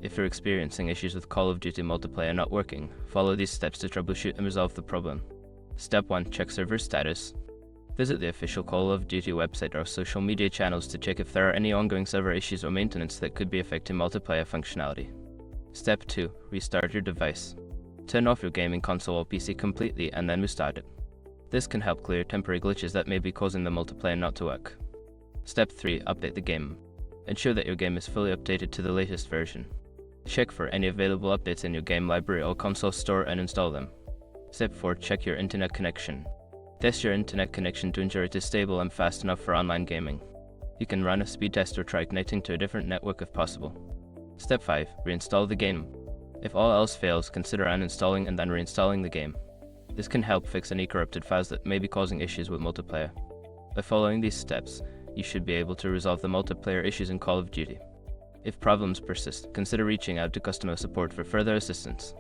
If you're experiencing issues with Call of Duty multiplayer not working, follow these steps to troubleshoot and resolve the problem. Step 1. Check server status. Visit the official Call of Duty website or social media channels to check if there are any ongoing server issues or maintenance that could be affecting multiplayer functionality. Step 2. Restart your device. Turn off your gaming console or PC completely and then restart it. This can help clear temporary glitches that may be causing the multiplayer not to work. Step 3. Update the game. Ensure that your game is fully updated to the latest version. Check for any available updates in your game library or console store and install them. Step 4. Check your internet connection. Test your internet connection to ensure it is stable and fast enough for online gaming. You can run a speed test or try connecting to a different network if possible. Step 5. Reinstall the game. If all else fails, consider uninstalling and then reinstalling the game. This can help fix any corrupted files that may be causing issues with multiplayer. By following these steps, you should be able to resolve the multiplayer issues in Call of Duty. If problems persist, consider reaching out to customer support for further assistance.